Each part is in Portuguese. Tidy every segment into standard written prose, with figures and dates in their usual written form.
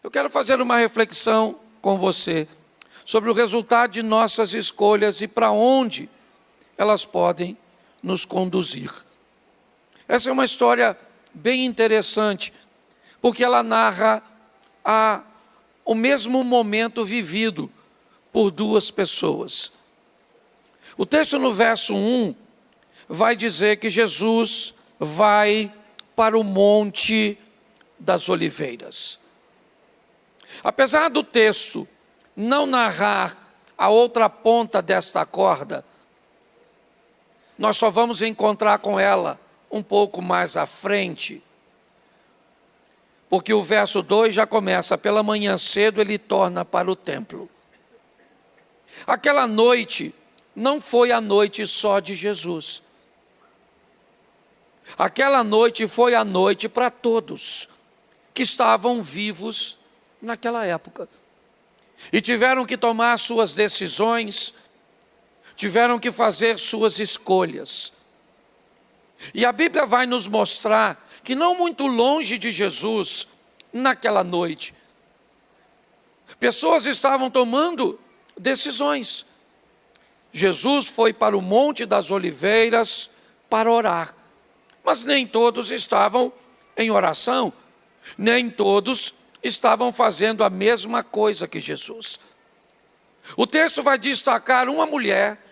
Eu quero fazer uma reflexão com você sobre o resultado de nossas escolhas e para onde elas podem nos conduzir. Essa é uma história bem interessante, porque ela narra o mesmo momento vivido por duas pessoas. O texto no verso 1 vai dizer que Jesus vai para o Monte das Oliveiras. Apesar do texto não narrar a outra ponta desta corda, nós só vamos encontrar com ela um pouco mais à frente, porque o verso 2 já começa: pela manhã cedo ele torna para o templo. Aquela noite não foi a noite só de Jesus. Aquela noite foi a noite para todos que estavam vivos naquela época e tiveram que tomar suas decisões, tiveram que fazer suas escolhas. E a Bíblia vai nos mostrar que não muito longe de Jesus, naquela noite, pessoas estavam tomando decisões. Jesus foi para o Monte das Oliveiras para orar, mas nem todos estavam em oração, nem todos estavam fazendo a mesma coisa que Jesus. O texto vai destacar uma mulher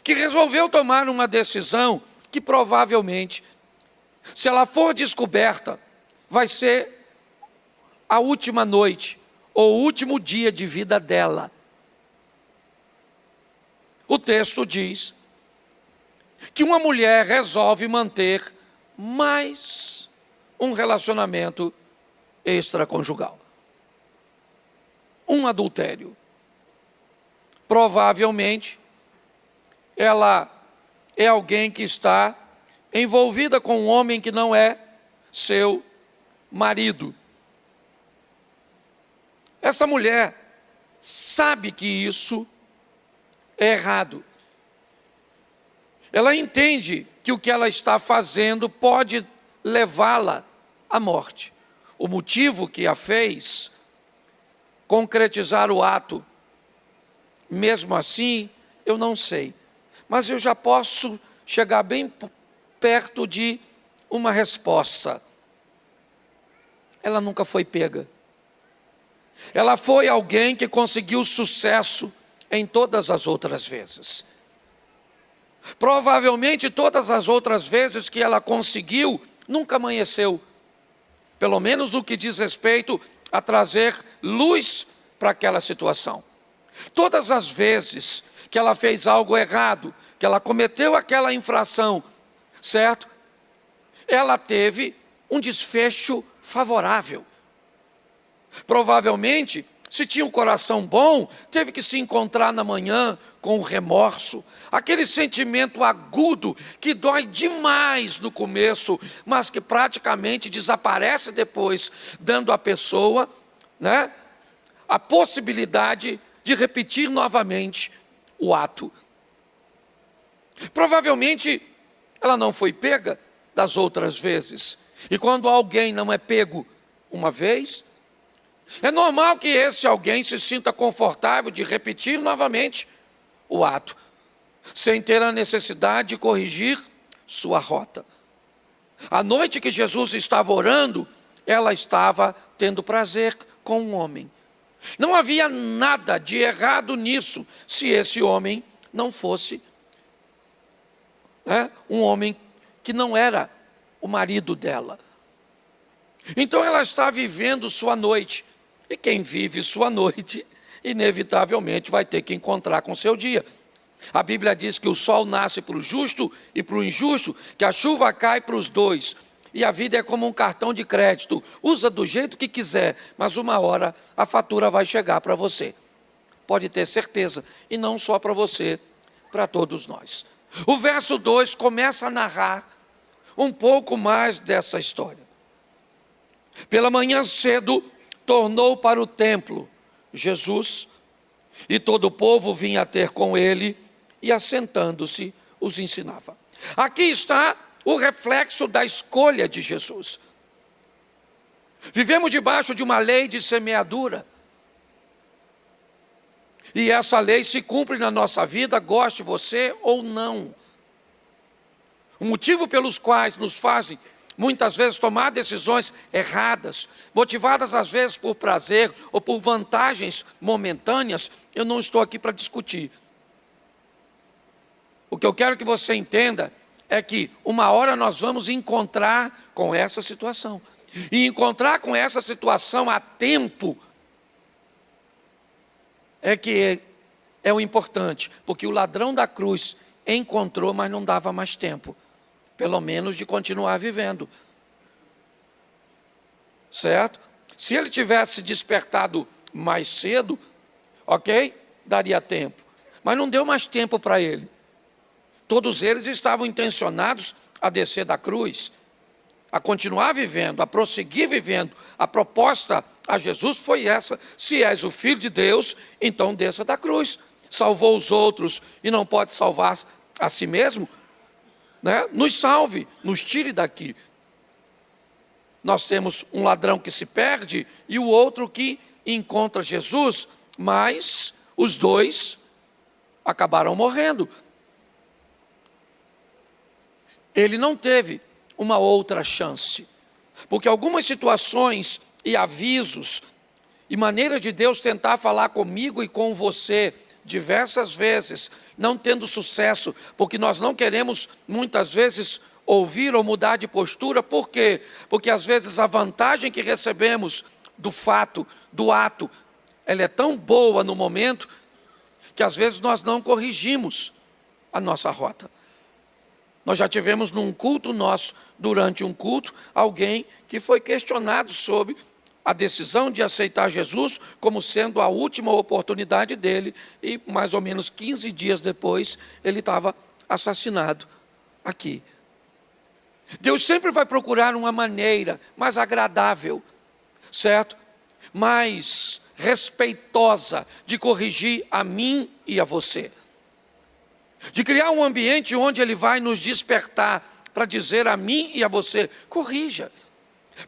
que resolveu tomar uma decisão que provavelmente, se ela for descoberta, vai ser a última noite ou o último dia de vida dela. O texto diz que uma mulher resolve manter mais um relacionamento extraconjugal, um adultério. Provavelmente, ela é alguém que está envolvida com um homem que não é seu marido. Essa mulher sabe que isso é errado. Ela entende que o que ela está fazendo pode levá-la à morte. O motivo que a fez concretizar o ato, mesmo assim, eu não sei. Mas eu já posso chegar bem perto de uma resposta. Ela nunca foi pega. Ela foi alguém que conseguiu sucesso em todas as outras vezes. Provavelmente todas as outras vezes que ela conseguiu, nunca amanheceu. Pelo menos no que diz respeito a trazer luz para aquela situação. Todas as vezes que ela fez algo errado, que ela cometeu aquela infração, certo? Ela teve um desfecho favorável. Provavelmente, se tinha um coração bom, teve que se encontrar na manhã com o remorso, aquele sentimento agudo que dói demais no começo, mas que praticamente desaparece depois, dando à pessoa, a possibilidade de repetir novamente o ato. Provavelmente ela não foi pega das outras vezes, e quando alguém não é pego uma vez, é normal que esse alguém se sinta confortável de repetir novamente o ato, sem ter a necessidade de corrigir sua rota. A noite que Jesus estava orando, ela estava tendo prazer com um homem. Não havia nada de errado nisso, se esse homem não fosse um homem que não era o marido dela. Então ela está vivendo sua noite. E quem vive sua noite, inevitavelmente vai ter que encontrar com seu dia. A Bíblia diz que o sol nasce para o justo e para o injusto, que a chuva cai para os dois. E a vida é como um cartão de crédito. Usa do jeito que quiser, mas uma hora a fatura vai chegar para você. Pode ter certeza. E não só para você, para todos nós. O verso 2 começa a narrar um pouco mais dessa história. Pela manhã cedo, tornou para o templo Jesus, e todo o povo vinha ter com ele, e assentando-se, os ensinava. Aqui está o reflexo da escolha de Jesus. Vivemos debaixo de uma lei de semeadura. E essa lei se cumpre na nossa vida, goste você ou não. O motivo pelos quais nos fazem, muitas vezes, tomar decisões erradas, motivadas às vezes por prazer ou por vantagens momentâneas, eu não estou aqui para discutir. O que eu quero que você entenda é que uma hora nós vamos encontrar com essa situação. E encontrar com essa situação a tempo é que é o importante, porque o ladrão da cruz encontrou, mas não dava mais tempo, pelo menos de continuar vivendo. Certo? Se ele tivesse despertado mais cedo, ok? Daria tempo. Mas não deu mais tempo para ele. Todos eles estavam intencionados a descer da cruz, a continuar vivendo, a prosseguir vivendo. A proposta a Jesus foi essa: se és o Filho de Deus, então desça da cruz. Salvou os outros e não pode salvar a si mesmo, né? Nos salve, nos tire daqui. Nós temos um ladrão que se perde e o outro que encontra Jesus, mas os dois acabaram morrendo. Ele não teve uma outra chance, porque algumas situações e avisos e maneira de Deus tentar falar comigo e com você diversas vezes, não tendo sucesso, porque nós não queremos muitas vezes ouvir ou mudar de postura. Por quê? Porque às vezes a vantagem que recebemos do fato, do ato, ela é tão boa no momento, que às vezes nós não corrigimos a nossa rota. Nós já tivemos num culto nosso, durante um culto, alguém que foi questionado sobre a decisão de aceitar Jesus como sendo a última oportunidade dele, e mais ou menos 15 dias depois, ele estava assassinado aqui. Deus sempre vai procurar uma maneira mais agradável, certo? Mais respeitosa de corrigir a mim e a você. De criar um ambiente onde Ele vai nos despertar para dizer a mim e a você: corrija.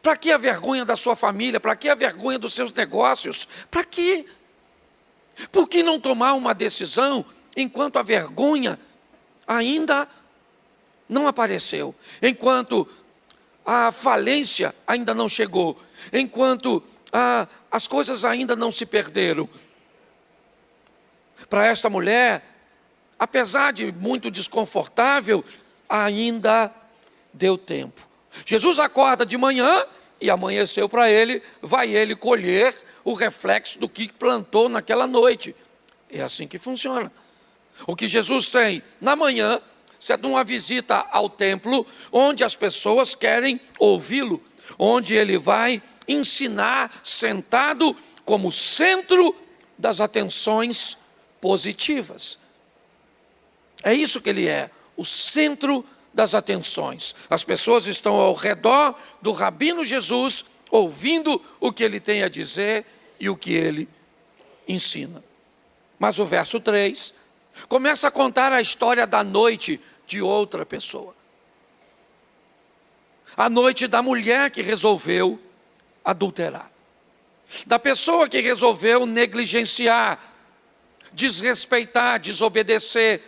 Para que a vergonha da sua família? Para que a vergonha dos seus negócios? Para quê? Por que não tomar uma decisão enquanto a vergonha ainda não apareceu? Enquanto a falência ainda não chegou? Enquanto as coisas ainda não se perderam? Para esta mulher, apesar de muito desconfortável, ainda deu tempo. Jesus acorda de manhã e amanheceu para ele, vai ele colher o reflexo do que plantou naquela noite. É assim que funciona. O que Jesus tem na manhã é uma visita ao templo, onde as pessoas querem ouvi-lo, onde ele vai ensinar sentado como centro das atenções positivas. É isso que ele é, o centro das atenções. As pessoas estão ao redor do Rabino Jesus, ouvindo o que ele tem a dizer e o que ele ensina. Mas o verso 3 começa a contar a história da noite de outra pessoa. A noite da mulher que resolveu adulterar. Da pessoa que resolveu negligenciar, desrespeitar, desobedecer,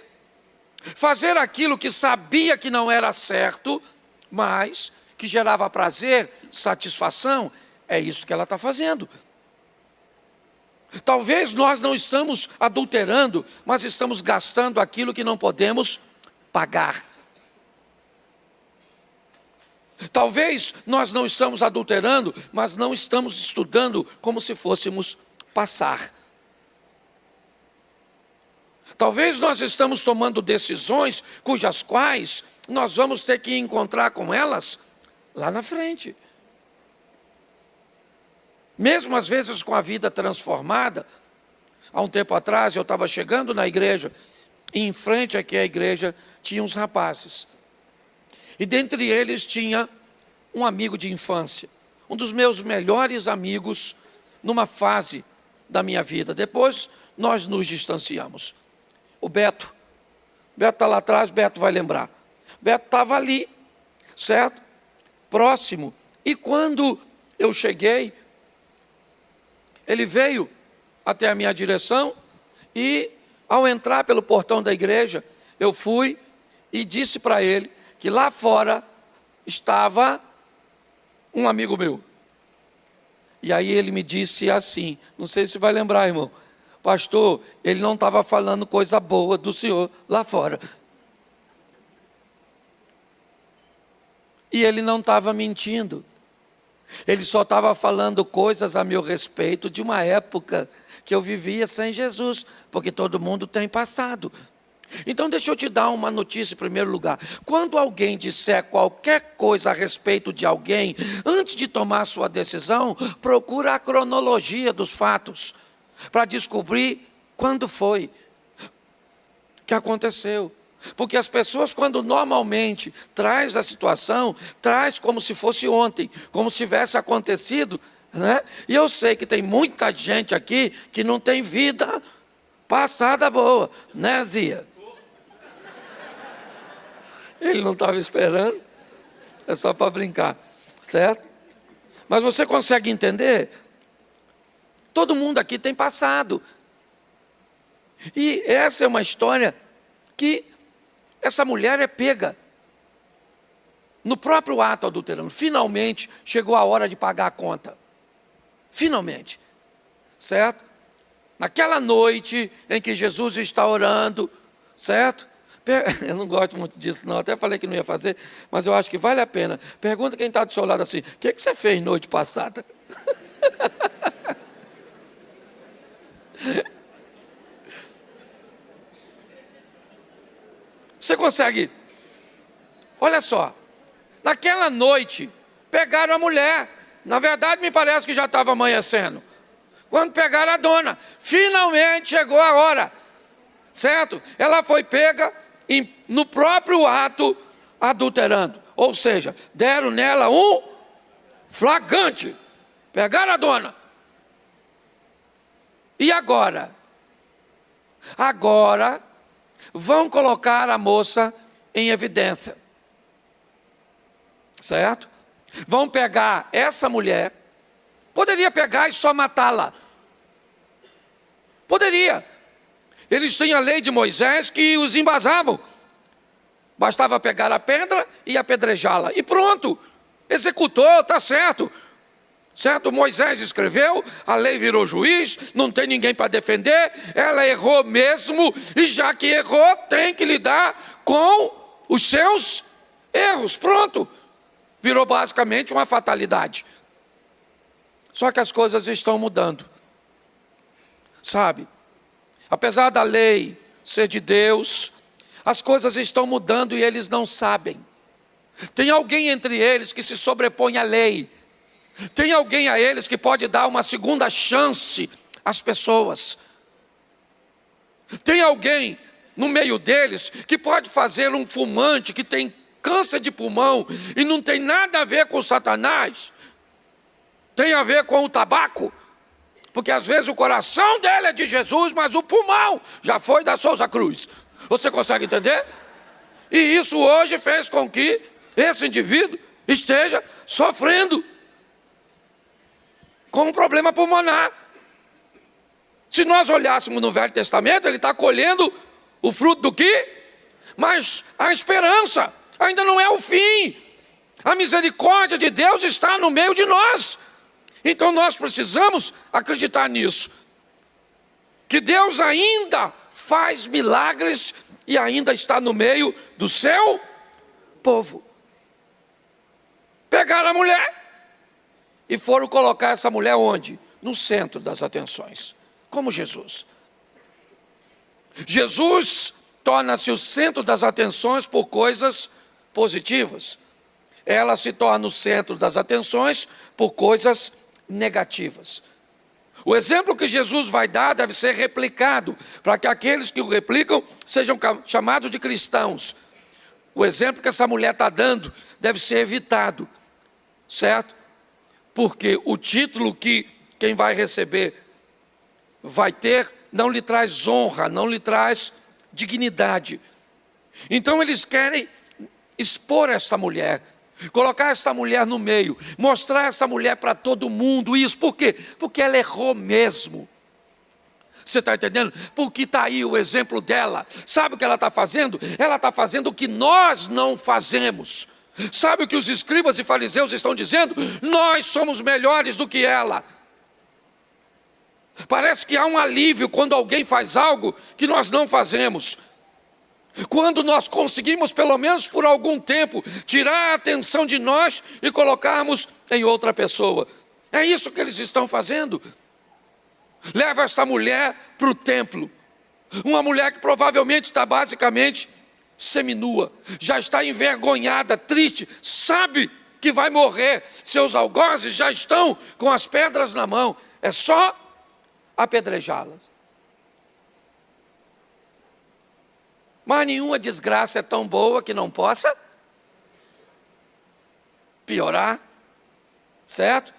fazer aquilo que sabia que não era certo, mas que gerava prazer, satisfação. É isso que ela está fazendo. Talvez nós não estamos adulterando, mas estamos gastando aquilo que não podemos pagar. Talvez nós não estamos adulterando, mas não estamos estudando como se fôssemos passar. Talvez nós estamos tomando decisões cujas quais nós vamos ter que encontrar com elas lá na frente. Mesmo às vezes com a vida transformada. Há um tempo atrás eu estava chegando na igreja, e em frente aqui à igreja tinha uns rapazes. E dentre eles tinha um amigo de infância, um dos meus melhores amigos numa fase da minha vida. Depois nós nos distanciamos. O Beto está lá atrás, Beto vai lembrar. Beto estava ali, certo? Próximo. E quando eu cheguei, ele veio até a minha direção e, ao entrar pelo portão da igreja, eu fui e disse para ele que lá fora estava um amigo meu. E aí ele me disse assim, não sei se vai lembrar, irmão, pastor, ele não estava falando coisa boa do senhor lá fora. E ele não estava mentindo. Ele só estava falando coisas a meu respeito de uma época que eu vivia sem Jesus, porque todo mundo tem passado. Então deixa eu te dar uma notícia em primeiro lugar. Quando alguém disser qualquer coisa a respeito de alguém, antes de tomar sua decisão, procura a cronologia dos fatos, para descobrir quando foi que aconteceu. Porque as pessoas, quando normalmente traz a situação, traz como se fosse ontem, como se tivesse acontecido, né? E eu sei que tem muita gente aqui que não tem vida passada boa, né, Zia? Ele não estava esperando, é só para brincar, certo? Mas você consegue entender? Todo mundo aqui tem passado. E essa é uma história que essa mulher é pega no próprio ato adulterando. Finalmente chegou a hora de pagar a conta. Finalmente, certo? Naquela noite em que Jesus está orando, certo? Eu não gosto muito disso não, até falei que não ia fazer, mas eu acho que vale a pena. Pergunta quem está do seu lado assim, o que você fez noite passada? Você consegue? Olha só, naquela noite, pegaram a mulher. Na verdade, me parece que já estava amanhecendo. Quando pegaram a dona, finalmente chegou a hora, certo? Ela foi pega no próprio ato adulterando. Ou seja, deram nela um flagrante. Pegaram a dona. E agora? Agora vão colocar a moça em evidência. Certo? Vão pegar essa mulher. Poderia pegar e só matá-la. Poderia. Eles têm a lei de Moisés que os embasavam. Bastava pegar a pedra e apedrejá-la. E pronto. Executou, está certo. Certo? Moisés escreveu, a lei virou juiz, não tem ninguém para defender, ela errou mesmo, e já que errou, tem que lidar com os seus erros. Pronto. Virou basicamente uma fatalidade. Só que as coisas estão mudando. Sabe? Apesar da lei ser de Deus, as coisas estão mudando e eles não sabem. Tem alguém entre eles que se sobrepõe à lei. Tem alguém a eles que pode dar uma segunda chance às pessoas. Tem alguém no meio deles que pode fazer um fumante que tem câncer de pulmão e não tem nada a ver com Satanás. Tem a ver com o tabaco. Porque às vezes o coração dele é de Jesus, mas o pulmão já foi da Souza Cruz. Você consegue entender? E isso hoje fez com que esse indivíduo esteja sofrendo com um problema pulmonar. Se nós olhássemos no Velho Testamento, ele está colhendo o fruto do quê? Mas a esperança ainda não é o fim. A misericórdia de Deus está no meio de nós. Então nós precisamos acreditar nisso. Que Deus ainda faz milagres e ainda está no meio do seu povo. Pegaram a mulher e foram colocar essa mulher onde? No centro das atenções, como Jesus. Jesus torna-se o centro das atenções por coisas positivas. Ela se torna o centro das atenções por coisas negativas. O exemplo que Jesus vai dar deve ser replicado, para que aqueles que o replicam sejam chamados de cristãos. O exemplo que essa mulher está dando deve ser evitado, certo? Porque o título que quem vai receber vai ter, não lhe traz honra, não lhe traz dignidade. Então eles querem expor essa mulher, Colocar essa mulher no meio, mostrar essa mulher para todo mundo isso. Por quê? Porque ela errou mesmo. Você está entendendo? Porque está aí o exemplo dela. Sabe o que ela está fazendo? Ela está fazendo o que nós não fazemos. Sabe o que os escribas e fariseus estão dizendo? Nós somos melhores do que ela. Parece que há um alívio quando alguém faz algo que nós não fazemos. Quando nós conseguimos, pelo menos por algum tempo, tirar a atenção de nós e colocarmos em outra pessoa. É isso que eles estão fazendo. Leva esta mulher para o templo. Uma mulher que provavelmente está basicamente seminua. Já está envergonhada, triste. Sabe que vai morrer. Seus algozes já estão com as pedras na mão. É só apedrejá-las. Mas nenhuma desgraça é tão boa que não possa piorar. Certo?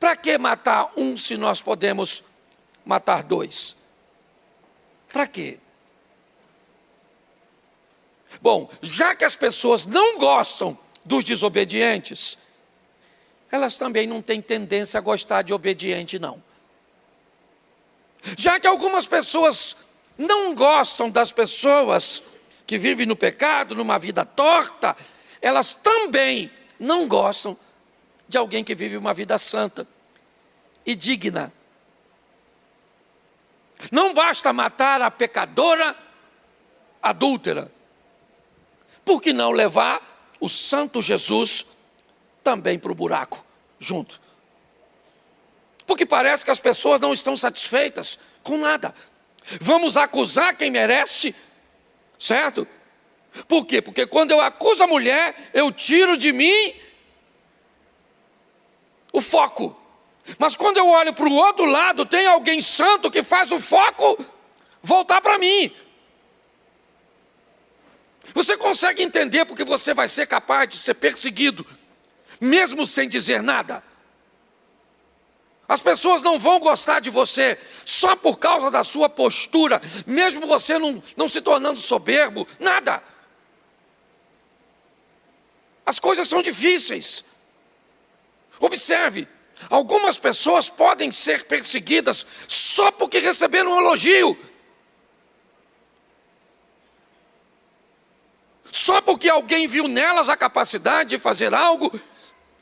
Para que matar um se nós podemos matar dois? Para quê? Bom, já que as pessoas não gostam dos desobedientes, elas também não têm tendência a gostar de obediente, não. Já que algumas pessoas não gostam das pessoas que vivem no pecado, numa vida torta, elas também não gostam de alguém que vive uma vida santa e digna. Não basta matar a pecadora adúltera. Por que não levar o santo Jesus também para o buraco, junto? Porque parece que as pessoas não estão satisfeitas com nada. Vamos acusar quem merece, certo? Por quê? Porque quando eu acuso a mulher, eu tiro de mim o foco. Mas quando eu olho para o outro lado, tem alguém santo que faz o foco voltar para mim. Você consegue entender porque você vai ser capaz de ser perseguido, mesmo sem dizer nada? As pessoas não vão gostar de você só por causa da sua postura, mesmo você não se tornando soberbo, nada. As coisas são difíceis. Observe, algumas pessoas podem ser perseguidas só porque receberam um elogio. Só porque alguém viu nelas a capacidade de fazer algo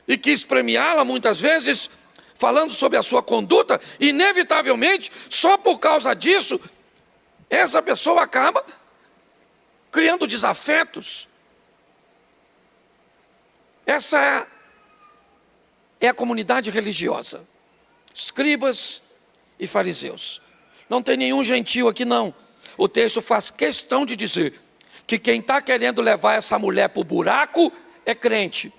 e quis premiá-la muitas vezes, falando sobre a sua conduta, inevitavelmente, só por causa disso, essa pessoa acaba criando desafetos. Essa é a comunidade religiosa, escribas e fariseus. Não tem nenhum gentil aqui não. O texto faz questão de dizer que quem está querendo levar essa mulher para o buraco é crente.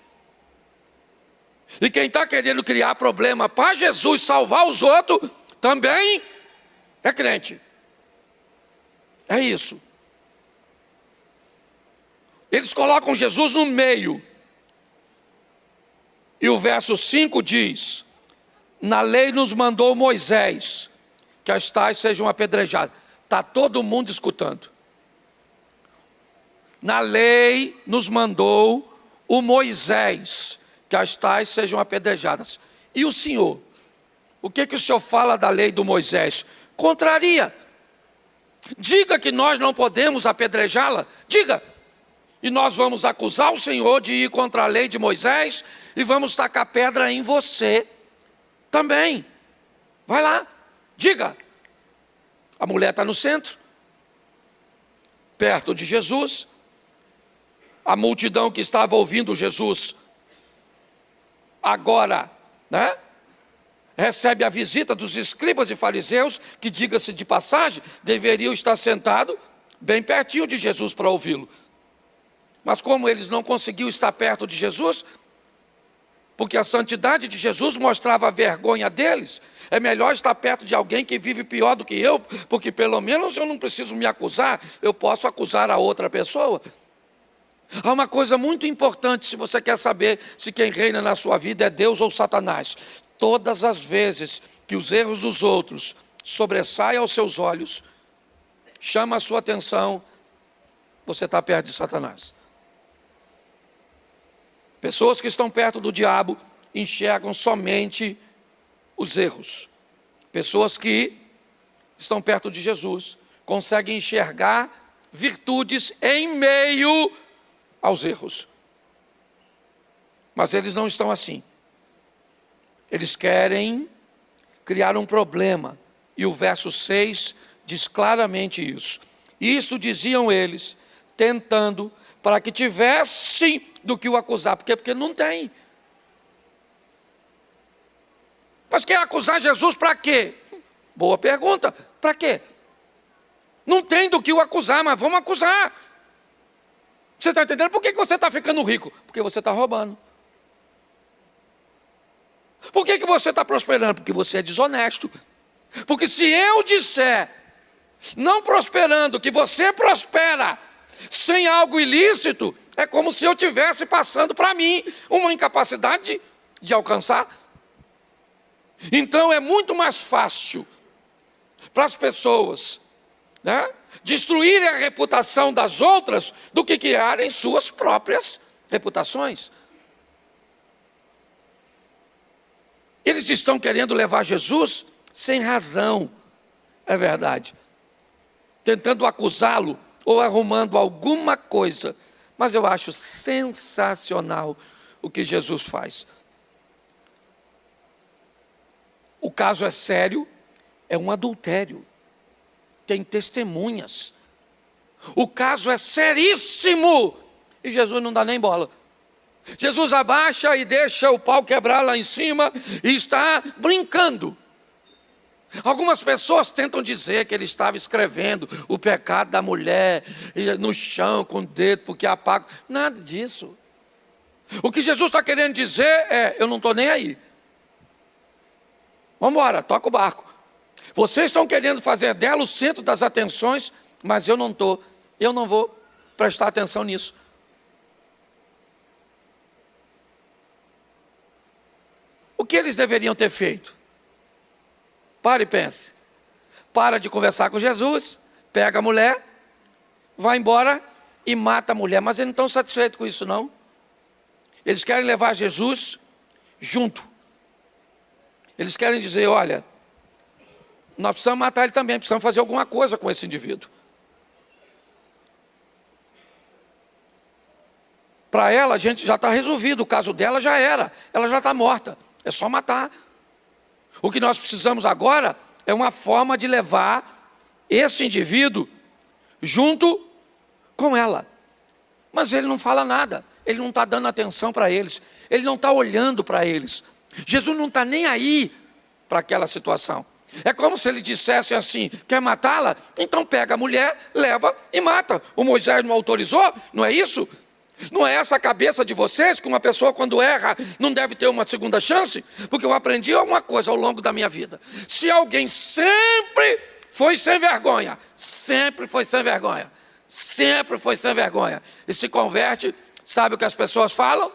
E quem está querendo criar problema para Jesus salvar os outros também é crente. É isso. Eles colocam Jesus no meio. E o verso 5 diz: na lei nos mandou Moisés que as tais sejam apedrejadas. Está todo mundo escutando. Na lei nos mandou o Moisés que as tais sejam apedrejadas. E o Senhor? O que o Senhor fala da lei do Moisés? Contraria. Diga que nós não podemos apedrejá-la. Diga. E nós vamos acusar o Senhor de ir contra a lei de Moisés e vamos tacar pedra em você também. Vai lá, diga. A mulher está no centro, perto de Jesus. A multidão que estava ouvindo Jesus agora, recebe a visita dos escribas e fariseus, que, diga-se de passagem, deveriam estar sentados bem pertinho de Jesus para ouvi-lo. Mas como eles não conseguiam estar perto de Jesus, porque a santidade de Jesus mostrava a vergonha deles, é melhor estar perto de alguém que vive pior do que eu, porque pelo menos eu não preciso me acusar, eu posso acusar a outra pessoa. Há uma coisa muito importante se você quer saber se quem reina na sua vida é Deus ou Satanás. Todas as vezes que os erros dos outros sobressaem aos seus olhos, chama a sua atenção, você está perto de Satanás. Pessoas que estão perto do diabo enxergam somente os erros. Pessoas que estão perto de Jesus conseguem enxergar virtudes em meio aos erros. Mas eles não estão assim. Eles querem criar um problema. E o verso 6 diz claramente isso. Isto diziam eles, tentando, para que tivessem do que o acusar. Por quê? Porque não tem. Mas quer acusar Jesus para quê? Boa pergunta. Para quê? Não tem do que o acusar, mas vamos acusar. Você está entendendo? Por que você está ficando rico? Porque você está roubando. Por que você está prosperando? Porque você é desonesto. Porque se eu disser, não prosperando, que você prospera sem algo ilícito, é como se eu estivesse passando para mim uma incapacidade de alcançar. Então é muito mais fácil para as pessoas, né, destruírem a reputação das outras do que criarem suas próprias reputações. Eles estão querendo levar Jesus sem razão, é verdade, tentando acusá-lo ou arrumando alguma coisa, mas eu acho sensacional o que Jesus faz. O caso é sério, é um adultério, tem testemunhas. O caso é seríssimo e Jesus não dá nem bola. Jesus abaixa e deixa o pau quebrar lá em cima e está brincando. Algumas pessoas tentam dizer que ele estava escrevendo o pecado da mulher no chão com o dedo porque apaga. Nada disso. O que Jesus está querendo dizer é, eu não estou nem aí. Vamos embora, toca o barco. Vocês estão querendo fazer dela o centro das atenções, mas eu não estou. Eu não vou prestar atenção nisso. O que eles deveriam ter feito? Pare e pense. Para de conversar com Jesus, pega a mulher, vai embora e mata a mulher. Mas eles não estão satisfeitos com isso, não. Eles querem levar Jesus junto. Eles querem dizer, olha, nós precisamos matar ele também, precisamos fazer alguma coisa com esse indivíduo. Para ela, a gente já está resolvido, o caso dela já era, ela já está morta, é só matar. O que nós precisamos agora é uma forma de levar esse indivíduo junto com ela. Mas ele não fala nada, ele não está dando atenção para eles, ele não está olhando para eles. Jesus não está nem aí para aquela situação. É como se ele dissesse assim, quer matá-la? Então pega a mulher, leva e mata. O Moisés não autorizou? Não é isso? Não é essa a cabeça de vocês, que uma pessoa quando erra não deve ter uma segunda chance? Porque eu aprendi uma coisa ao longo da minha vida. Se alguém sempre foi sem vergonha, sempre foi sem vergonha, sempre foi sem vergonha, e se converte, sabe o que as pessoas falam?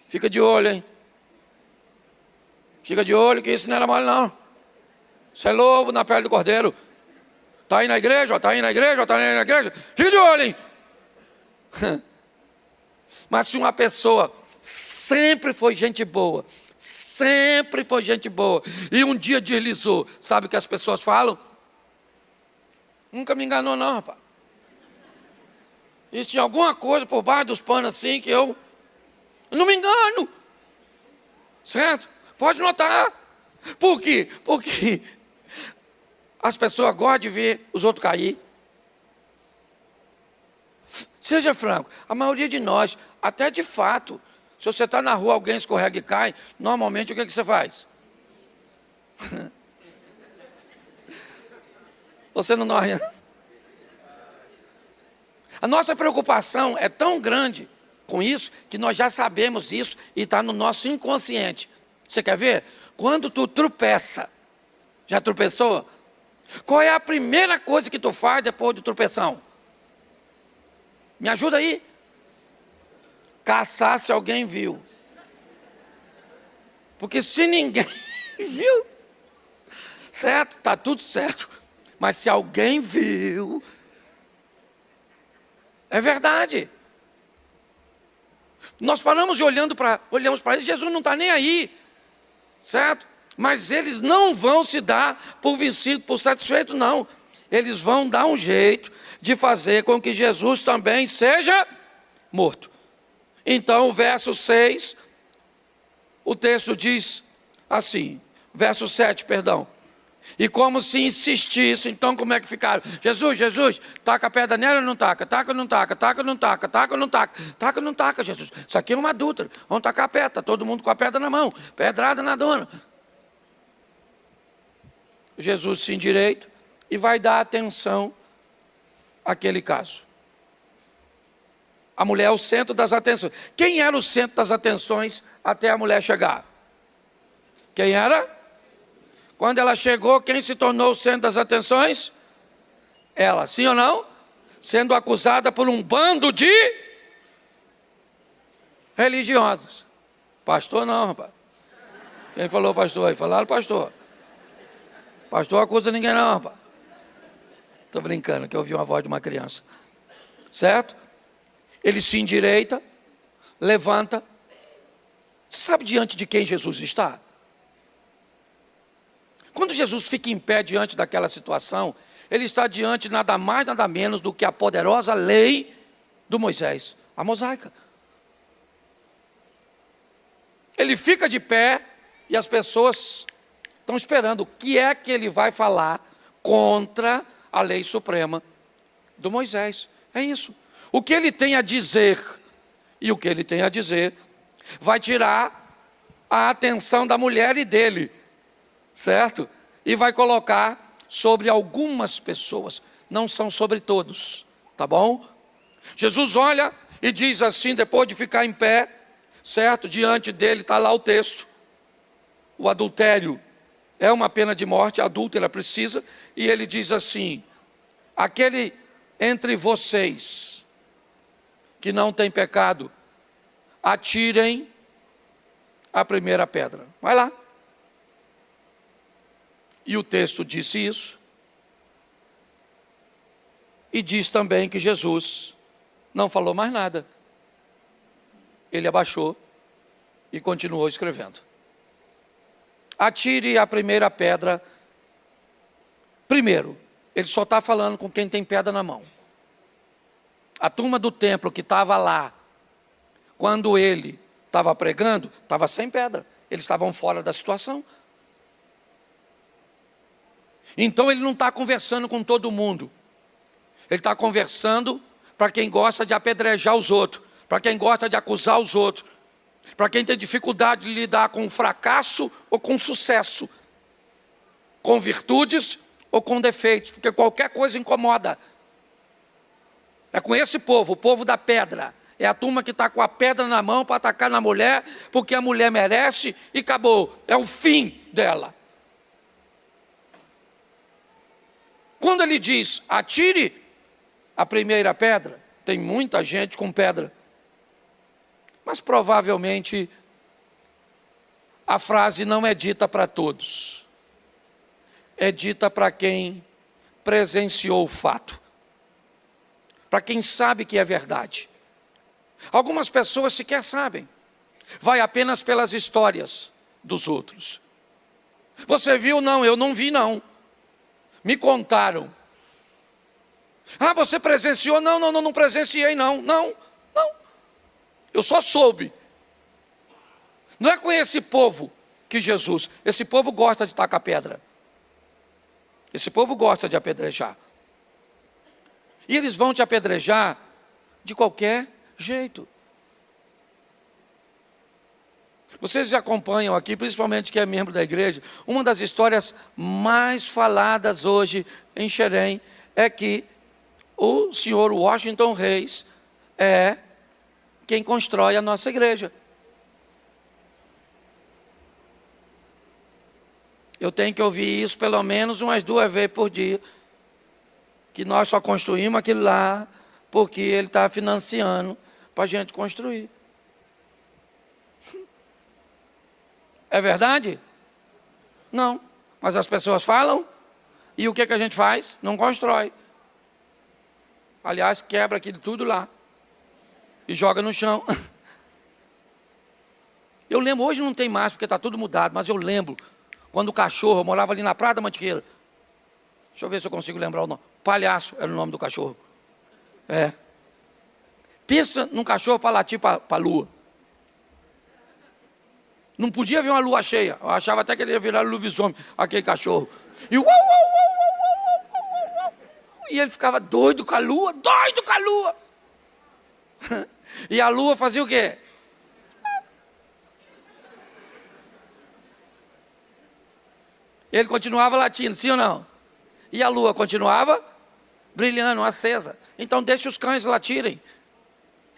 Fica de olho, hein? Fica de olho que isso não era mole não. Isso é lobo na pele do cordeiro. Está aí na igreja, está aí na igreja, está aí na igreja. Fica de olho, hein? Mas se uma pessoa sempre foi gente boa, sempre foi gente boa, e um dia deslizou, sabe o que as pessoas falam? Nunca me enganou não, rapaz. Isso tinha alguma coisa por baixo dos panos assim que eu não me engano. Certo? Pode notar. Por quê? Porque as pessoas gostam de ver os outros cair. Seja franco, a maioria de nós, até de fato, se você está na rua, alguém escorrega e cai, normalmente o que você faz? Você não morre. A nossa preocupação é tão grande com isso, que nós já sabemos isso e está no nosso inconsciente. Você quer ver? Quando tu tropeça, já tropeçou? Qual é a primeira coisa que tu faz depois de tropeção? Me ajuda aí. Caçar se alguém viu. Porque se ninguém viu, certo? Está tudo certo. Mas se alguém viu, é verdade. Nós paramos e olhamos para eles, Jesus não está nem aí, certo? Mas eles não vão se dar por vencido, por satisfeito, não. Eles vão dar um jeito de fazer com que Jesus também seja morto. Então, o verso 6, o texto diz assim, verso 7, perdão. E como se insistisse, então como é que ficaram? Jesus, taca a pedra nela ou não taca? Taca ou não taca? Taca ou não taca? Taca ou não taca? Taca ou não taca, Jesus? Isso aqui é uma adúltera. Vamos tacar a pedra, está todo mundo com a pedra na mão. Pedrada na dona. Jesus se endireita e vai dar atenção àquele caso. A mulher é o centro das atenções. Quem era o centro das atenções até a mulher chegar? Quem era? Quando ela chegou, quem se tornou o centro das atenções? Ela, sim ou não? Sendo acusada por um bando de religiosos. Pastor não, rapaz. Quem falou pastor aí? Falaram pastor. Pastor acusa ninguém não, rapaz. Estou brincando, que eu ouvi uma voz de uma criança. Certo? Ele se endireita, levanta. Sabe diante de quem Jesus está? Quando Jesus fica em pé diante daquela situação, ele está diante de nada mais, nada menos do que a poderosa lei do Moisés, a mosaica. Ele fica de pé e as pessoas estão esperando o que é que ele vai falar contra a lei suprema do Moisés. É isso. O que ele tem a dizer, e o que ele tem a dizer, vai tirar a atenção da mulher e dele, certo? E vai colocar sobre algumas pessoas, não são sobre todos, tá bom? Jesus olha e diz assim, depois de ficar em pé, certo? Diante dele está lá o texto. O adultério é uma pena de morte, a adúltera precisa, e ele diz assim, aquele entre vocês que não tem pecado, atirem a primeira pedra. Vai lá. E o texto disse isso. E diz também que Jesus não falou mais nada. Ele abaixou e continuou escrevendo. Atire a primeira pedra. Primeiro, ele só está falando com quem tem pedra na mão. A turma do templo que estava lá, quando ele estava pregando, estava sem pedra. Eles estavam fora da situação. Então ele não está conversando com todo mundo. Ele está conversando para quem gosta de apedrejar os outros, para quem gosta de acusar os outros, para quem tem dificuldade de lidar com fracasso ou com sucesso, com virtudes ou com defeitos, porque qualquer coisa incomoda. É com esse povo, o povo da pedra. É a turma que está com a pedra na mão para atacar na mulher, porque a mulher merece e acabou. É o fim dela. Quando ele diz, atire a primeira pedra, tem muita gente com pedra. Mas provavelmente a frase não é dita para todos. É dita para quem presenciou o fato. Para quem sabe que é verdade. Algumas pessoas sequer sabem. Vai apenas pelas histórias dos outros. Você viu? Não, eu não vi não. Me contaram. Ah, você presenciou? Não presenciei não. Não. Eu só soube. Não é com esse povo que Jesus... Esse povo gosta de tacar pedra. Esse povo gosta de apedrejar. E eles vão te apedrejar de qualquer jeito. Vocês acompanham aqui, principalmente quem é membro da igreja, uma das histórias mais faladas hoje em Xerém é que o senhor Washington Reis é quem constrói a nossa igreja. Eu tenho que ouvir isso pelo menos umas 2 vezes por dia, que nós só construímos aquilo lá porque ele está financiando para a gente construir. É verdade? Não. Mas as pessoas falam, e o que a gente faz? Não constrói. Aliás, quebra aquilo tudo lá e joga no chão. Eu lembro, hoje não tem mais, porque está tudo mudado, mas eu lembro, quando o cachorro, eu morava ali na Praia da Mantiqueira. Deixa eu ver se eu consigo lembrar o nome. Palhaço era o nome do cachorro. Pensa num cachorro para latir para a lua. Não podia ver uma lua cheia. Eu achava até que ele ia virar lobisomem, aquele cachorro. E uau, uau, uau, uau, uau, uau, uau. E ele ficava doido com a lua, doido com a lua. E a lua fazia o quê? Ele continuava latindo, sim ou não? E a lua continuava brilhando, acesa. Então deixe os cães latirem.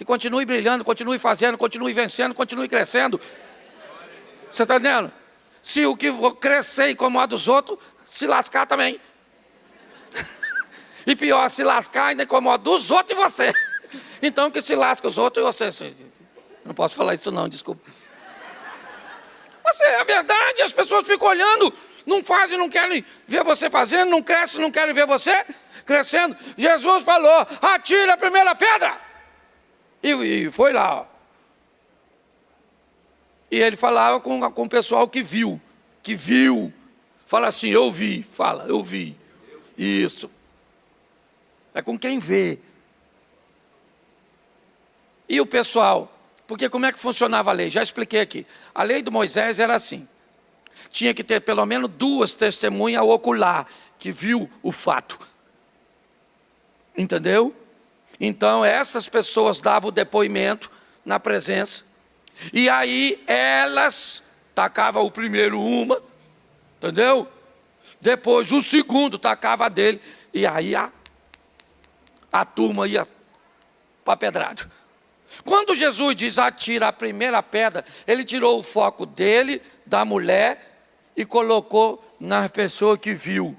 E continue brilhando, continue fazendo, continue vencendo, continue crescendo. Você está entendendo? Se o que crescer incomoda os outros, se lascar também. E pior, se lascar ainda incomoda os outros e você. Então que se lasca os outros e você. Não posso falar isso não, desculpa. Mas é verdade, as pessoas ficam olhando, não fazem, não querem ver você fazendo, não crescem, não querem ver você crescendo. Jesus falou, atire a primeira pedra. E foi lá, ó. E ele falava com o pessoal que viu. Fala assim, eu vi. Fala, eu vi. Isso. É com quem vê. E o pessoal, porque como é que funcionava a lei? Já expliquei aqui. A lei do Moisés era assim. Tinha que ter pelo menos 2 testemunhas ocular, que viu o fato. Entendeu? Então essas pessoas davam o depoimento na presença. E aí elas tacavam o primeiro uma, entendeu? Depois o segundo tacava dele. E aí a turma ia para pedrado. Quando Jesus diz atira a primeira pedra, ele tirou o foco dele, da mulher, e colocou na pessoa que viu.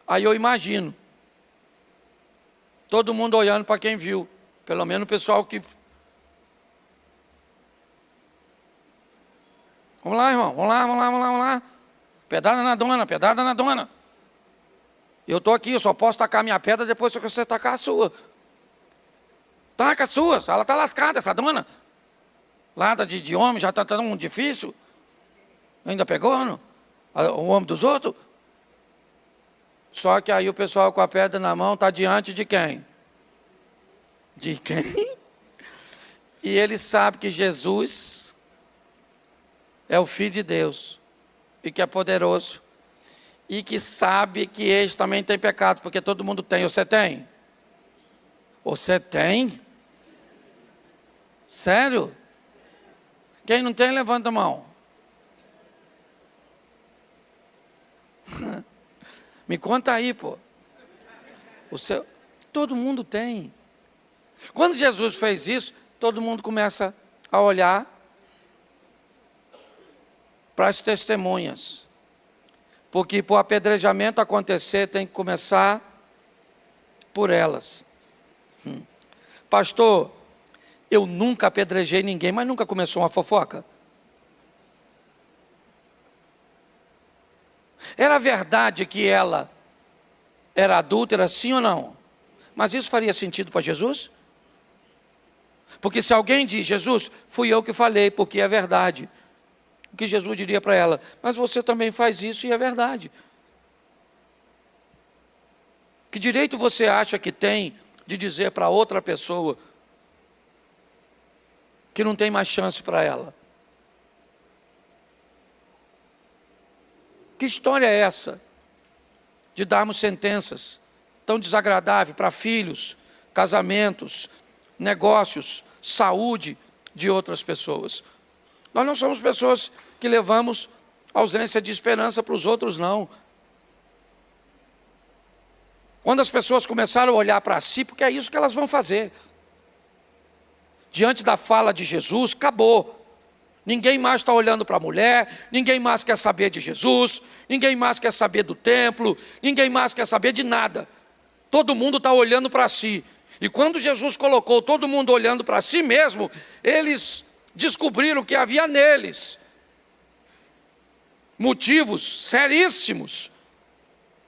Aí eu imagino todo mundo olhando para quem viu. Pelo menos o pessoal que... Vamos lá, irmão, vamos lá. Pedrada na dona. Eu estou aqui, eu só posso tacar minha pedra depois que você tacar a sua. Taca a sua, ela está lascada, essa dona. Lada de homem, já está tão difícil. Ainda pegou, não? O homem dos outros. Só que aí o pessoal com a pedra na mão está diante de quem? De quem? E ele sabe que Jesus é o Filho de Deus e que é poderoso e que sabe que eles também têm pecado, porque todo mundo tem. Você tem? Você tem? Sério? Quem não tem, levanta a mão. Me conta aí, pô. Todo mundo tem. Quando Jesus fez isso, todo mundo começa a olhar para as testemunhas. Porque para o apedrejamento acontecer, tem que começar por elas. Pastor, eu nunca apedrejei ninguém, mas nunca começou uma fofoca? Era verdade que ela era adúltera, sim ou não? Mas isso faria sentido para Jesus? Porque se alguém diz, Jesus, fui eu que falei, porque é verdade. O que Jesus diria para ela? Mas você também faz isso e é verdade. Que direito você acha que tem de dizer para outra pessoa que não tem mais chance para ela? Que história é essa de darmos sentenças tão desagradáveis para filhos, casamentos, negócios, saúde de outras pessoas? Nós não somos pessoas que levamos ausência de esperança para os outros, não. Quando as pessoas começaram a olhar para si, porque é isso que elas vão fazer. Diante da fala de Jesus, acabou. Ninguém mais está olhando para a mulher, ninguém mais quer saber de Jesus, ninguém mais quer saber do templo, ninguém mais quer saber de nada. Todo mundo está olhando para si. E quando Jesus colocou todo mundo olhando para si mesmo, eles descobriram que havia neles motivos seríssimos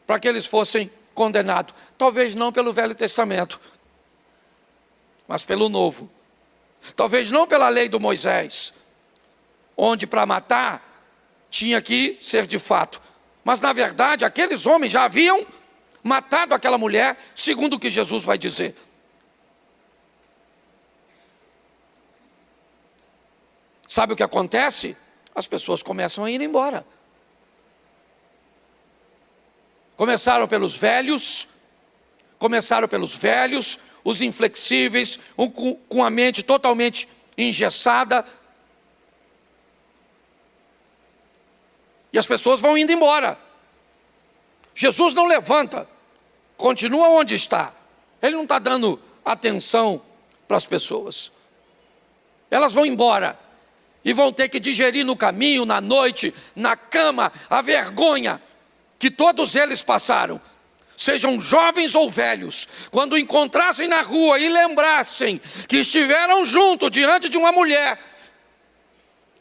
para que eles fossem condenados. Talvez não pelo Velho Testamento, mas pelo Novo. Talvez não pela lei do Moisés, onde para matar tinha que ser de fato. Mas na verdade aqueles homens já haviam matado aquela mulher, segundo o que Jesus vai dizer. Sabe o que acontece? As pessoas começam a ir embora. Começaram pelos velhos, os inflexíveis, com a mente totalmente engessada. E as pessoas vão indo embora. Jesus não levanta, continua onde está. Ele não está dando atenção para as pessoas. Elas vão embora e vão ter que digerir no caminho, na noite, na cama, a vergonha que todos eles passaram. Sejam jovens ou velhos, quando encontrassem na rua e lembrassem que estiveram juntos diante de uma mulher,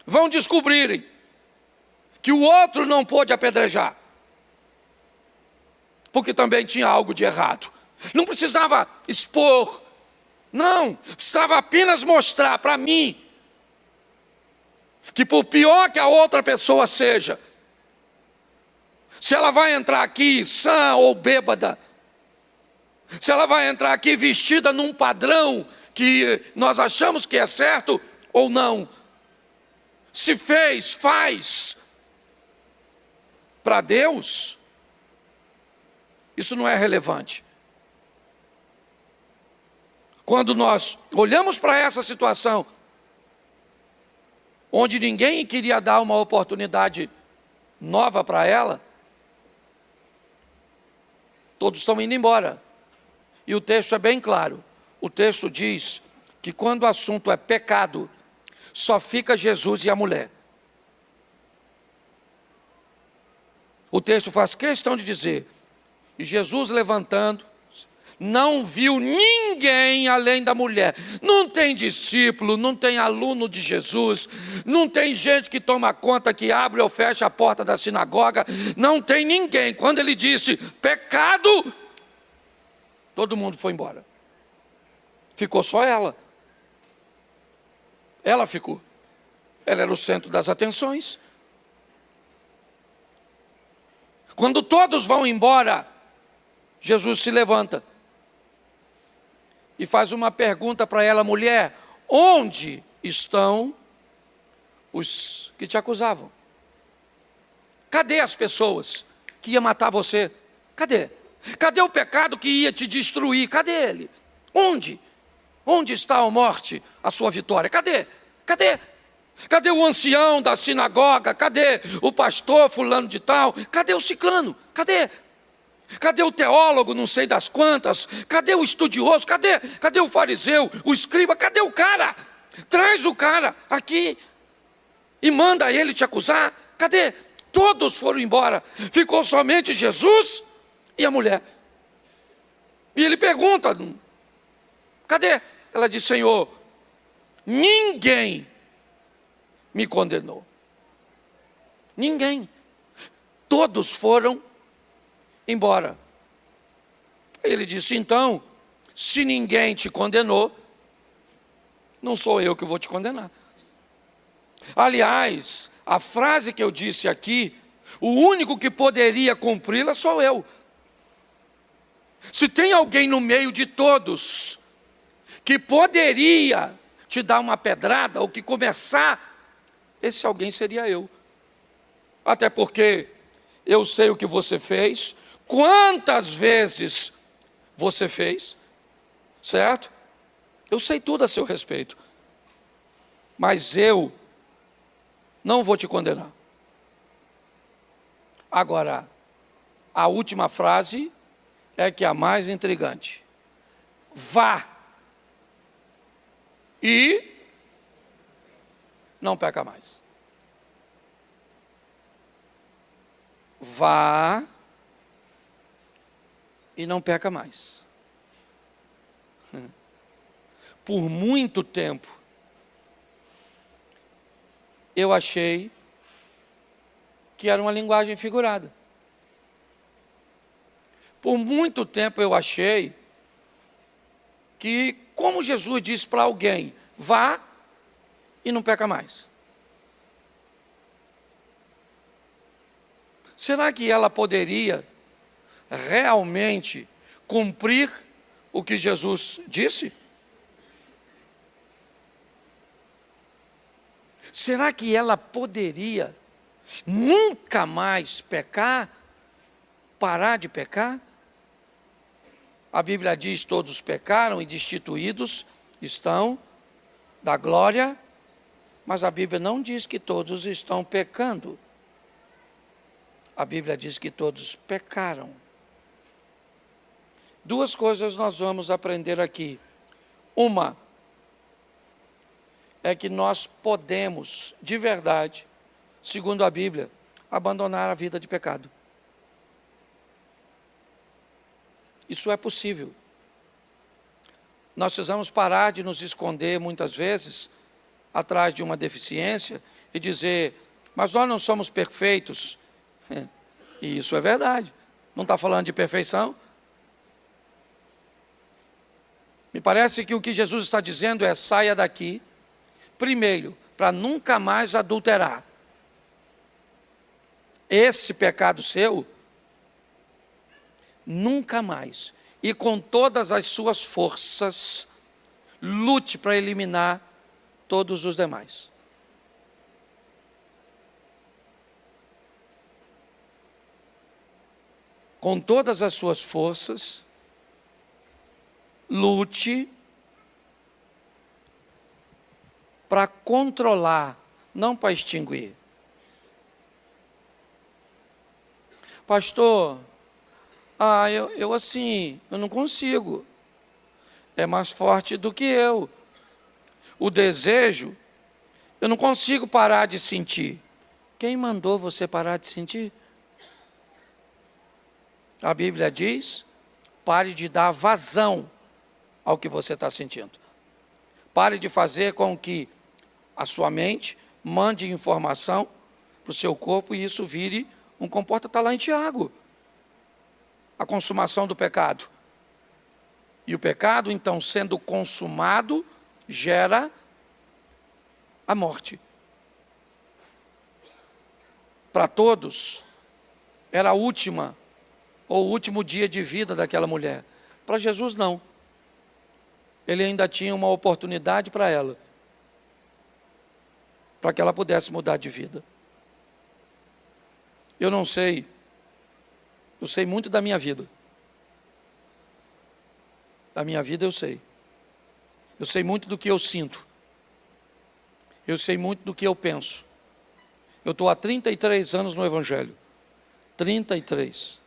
vão descobrirem que o outro não pôde apedrejar, porque também tinha algo de errado. Não precisava expor, não, precisava apenas mostrar para mim que por pior que a outra pessoa seja, se ela vai entrar aqui sã ou bêbada, se ela vai entrar aqui vestida num padrão que nós achamos que é certo ou não, se fez, faz, para Deus, isso não é relevante. Quando nós olhamos para essa situação, onde ninguém queria dar uma oportunidade nova para ela, todos estão indo embora. E o texto é bem claro. O texto diz que quando o assunto é pecado, só fica Jesus e a mulher. O texto faz questão de dizer, e Jesus levantando, não viu ninguém além da mulher. Não tem discípulo, não tem aluno de Jesus, não tem gente que toma conta, que abre ou fecha a porta da sinagoga, não tem ninguém. Quando ele disse, pecado, todo mundo foi embora. Ficou só ela. Ela ficou. Ela era o centro das atenções. Quando todos vão embora, Jesus se levanta e faz uma pergunta para ela, mulher, onde estão os que te acusavam? Cadê as pessoas que iam matar você? Cadê? Cadê o pecado que ia te destruir? Cadê ele? Onde? Onde está a morte, a sua vitória? Cadê? Cadê? Cadê o ancião da sinagoga? Cadê o pastor fulano de tal? Cadê o ciclano? Cadê? Cadê o teólogo, não sei das quantas? Cadê o estudioso? Cadê o fariseu, o escriba? Cadê o cara? Traz o cara aqui e manda ele te acusar. Cadê? Todos foram embora. Ficou somente Jesus e a mulher. E ele pergunta, cadê? Ela diz, Senhor, ninguém me condenou. Ninguém. Todos foram embora. Ele disse, então, se ninguém te condenou, não sou eu que vou te condenar. Aliás, a frase que eu disse aqui, o único que poderia cumpri-la sou eu. Se tem alguém no meio de todos que poderia te dar uma pedrada ou que começar, esse alguém seria eu. Até porque eu sei o que você fez, quantas vezes você fez, certo? Eu sei tudo a seu respeito. Mas eu não vou te condenar. Agora, a última frase é que é a mais intrigante. Vá e não peca mais. Vá e não peca mais. Por muito tempo, eu achei que era uma linguagem figurada. Por muito tempo eu achei que, como Jesus disse para alguém, vá e não peca mais. Será que ela poderia realmente cumprir o que Jesus disse? Será que ela poderia nunca mais pecar, parar de pecar? A Bíblia diz: todos pecaram e destituídos estão da glória, mas a Bíblia não diz que todos estão pecando. A Bíblia diz que todos pecaram. Duas coisas nós vamos aprender aqui. Uma é que nós podemos, de verdade, segundo a Bíblia, abandonar a vida de pecado. Isso é possível. Nós precisamos parar de nos esconder muitas vezes atrás de uma deficiência e dizer: mas nós não somos perfeitos. E isso é verdade. Não está falando de perfeição? Me parece que o que Jesus está dizendo é: saia daqui, primeiro, para nunca mais adulterar. Esse pecado seu, nunca mais. E com todas as suas forças, lute para eliminar todos os demais. Com todas as suas forças, lute para controlar, não para extinguir. Pastor, eu não consigo. É mais forte do que eu. O desejo, eu não consigo parar de sentir. Quem mandou você parar de sentir? A Bíblia diz: pare de dar vazão ao que você está sentindo. Pare de fazer com que a sua mente mande informação para o seu corpo e isso vire um comportamento. Está lá em Tiago. A consumação do pecado. E o pecado, então, sendo consumado, gera a morte. Para todos, era a última ou o último dia de vida daquela mulher. Para Jesus, não. Ele ainda tinha uma oportunidade para ela, para que ela pudesse mudar de vida. Eu não sei, eu sei muito da minha vida. Da minha vida eu sei. Eu sei muito do que eu sinto. Eu sei muito do que eu penso. Eu estou há 33 anos no Evangelho. 33.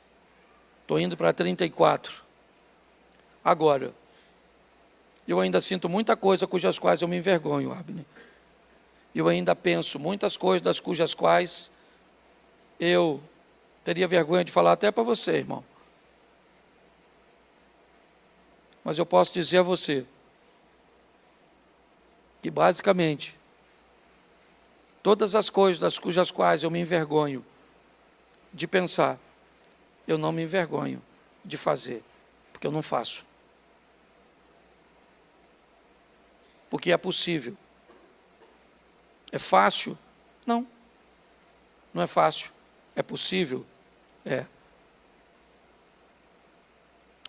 Estou indo para 34. Agora, eu ainda sinto muita coisa cujas quais eu me envergonho, Abner. Eu ainda penso muitas coisas das cujas quais eu teria vergonha de falar até para você, irmão. Mas eu posso dizer a você que basicamente todas as coisas das cujas quais eu me envergonho de pensar, eu não me envergonho de fazer, porque eu não faço. Porque é possível. É fácil? Não. Não é fácil. É possível? É.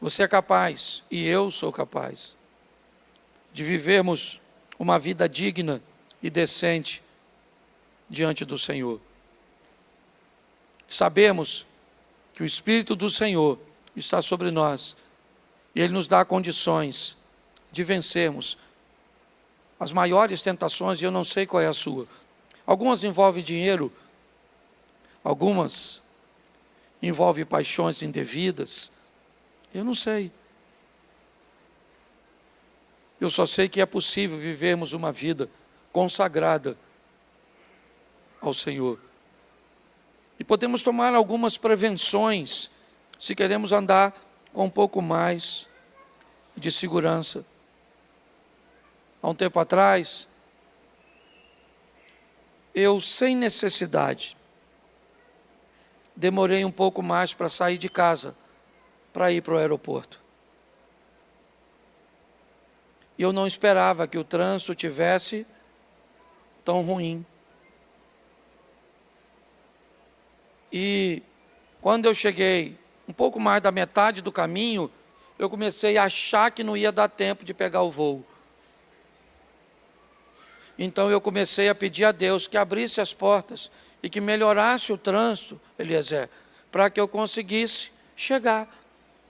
Você é capaz, e eu sou capaz, de vivermos uma vida digna e decente diante do Senhor. Sabemos que o Espírito do Senhor está sobre nós, e Ele nos dá condições de vencermos as maiores tentações, e eu não sei qual é a sua. Algumas envolvem dinheiro, algumas envolvem paixões indevidas, eu não sei. Eu só sei que é possível vivermos uma vida consagrada ao Senhor. E podemos tomar algumas prevenções, se queremos andar com um pouco mais de segurança. Há um tempo atrás, eu, sem necessidade, demorei um pouco mais para sair de casa, para ir para o aeroporto. E eu não esperava que o trânsito tivesse tão ruim. E quando eu cheguei um pouco mais da metade do caminho, eu comecei a achar que não ia dar tempo de pegar o voo. Então eu comecei a pedir a Deus que abrisse as portas e que melhorasse o trânsito, Eliezer, para que eu conseguisse chegar.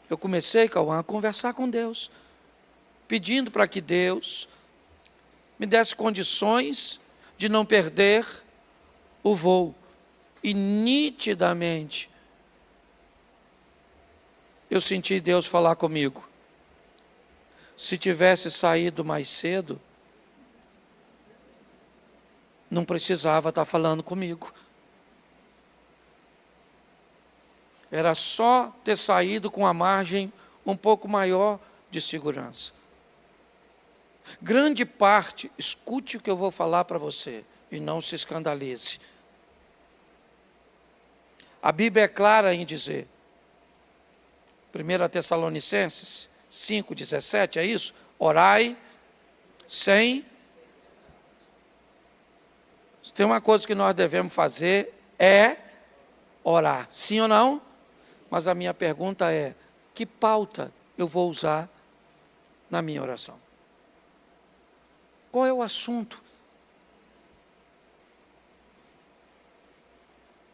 Eu comecei, Cauã, a conversar com Deus, pedindo para que Deus me desse condições de não perder o voo. E nitidamente eu senti Deus falar comigo. Se tivesse saído mais cedo, não precisava estar falando comigo. Era só ter saído com a margem um pouco maior de segurança. Grande parte, escute o que eu vou falar para você e não se escandalize. A Bíblia é clara em dizer, 1 Tessalonicenses 5,17, é isso? Orai sem... Tem uma coisa que nós devemos fazer, é orar. Sim ou não? Mas a minha pergunta é, que pauta eu vou usar na minha oração? Qual é o assunto?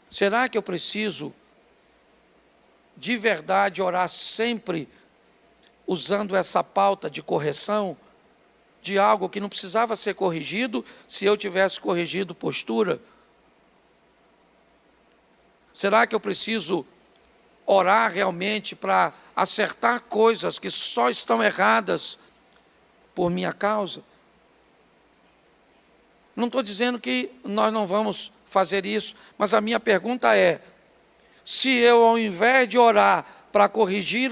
Será que eu preciso, de verdade, orar sempre usando essa pauta de correção de algo que não precisava ser corrigido se eu tivesse corrigido postura? Será que eu preciso orar realmente para acertar coisas que só estão erradas por minha causa? Não estou dizendo que nós não vamos fazer isso, mas a minha pergunta é, se eu, ao invés de orar para corrigir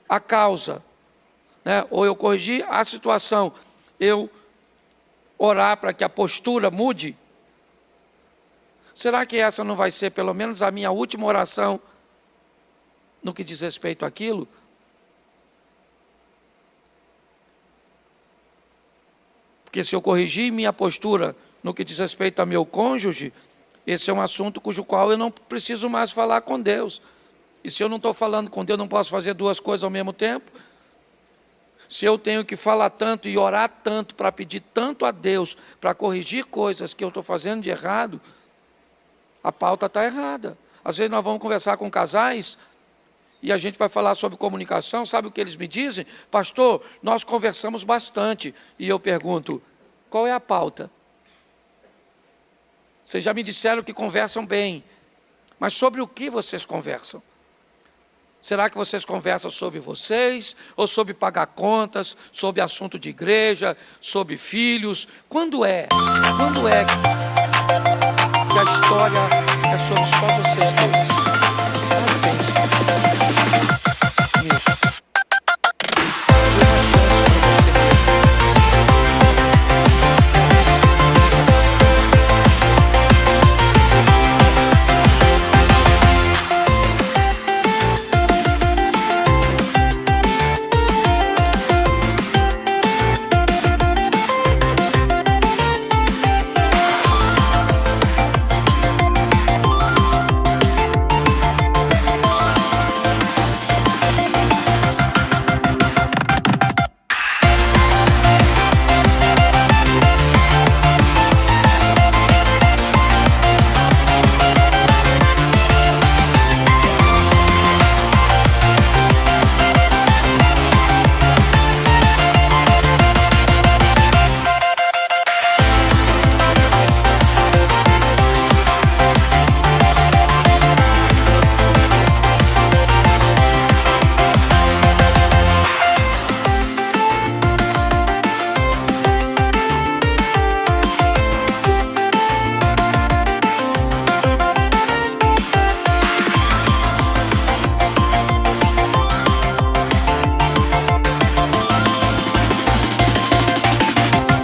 a causa, né, ou eu corrigir a situação, eu orar para que a postura mude, será que essa não vai ser pelo menos a minha última oração no que diz respeito àquilo? Porque se eu corrigir minha postura no que diz respeito a meu cônjuge, esse é um assunto cujo qual eu não preciso mais falar com Deus. E se eu não estou falando com Deus, não posso fazer duas coisas ao mesmo tempo? Se eu tenho que falar tanto e orar tanto para pedir tanto a Deus, para corrigir coisas que eu estou fazendo de errado, a pauta está errada. Às vezes nós vamos conversar com casais e a gente vai falar sobre comunicação, sabe o que eles me dizem? Pastor, nós conversamos bastante. E eu pergunto, qual é a pauta? Vocês já me disseram que conversam bem, mas sobre o que vocês conversam? Será que vocês conversam sobre vocês, ou sobre pagar contas, sobre assunto de igreja, sobre filhos? Quando é? Quando é que a história é sobre só vocês dois?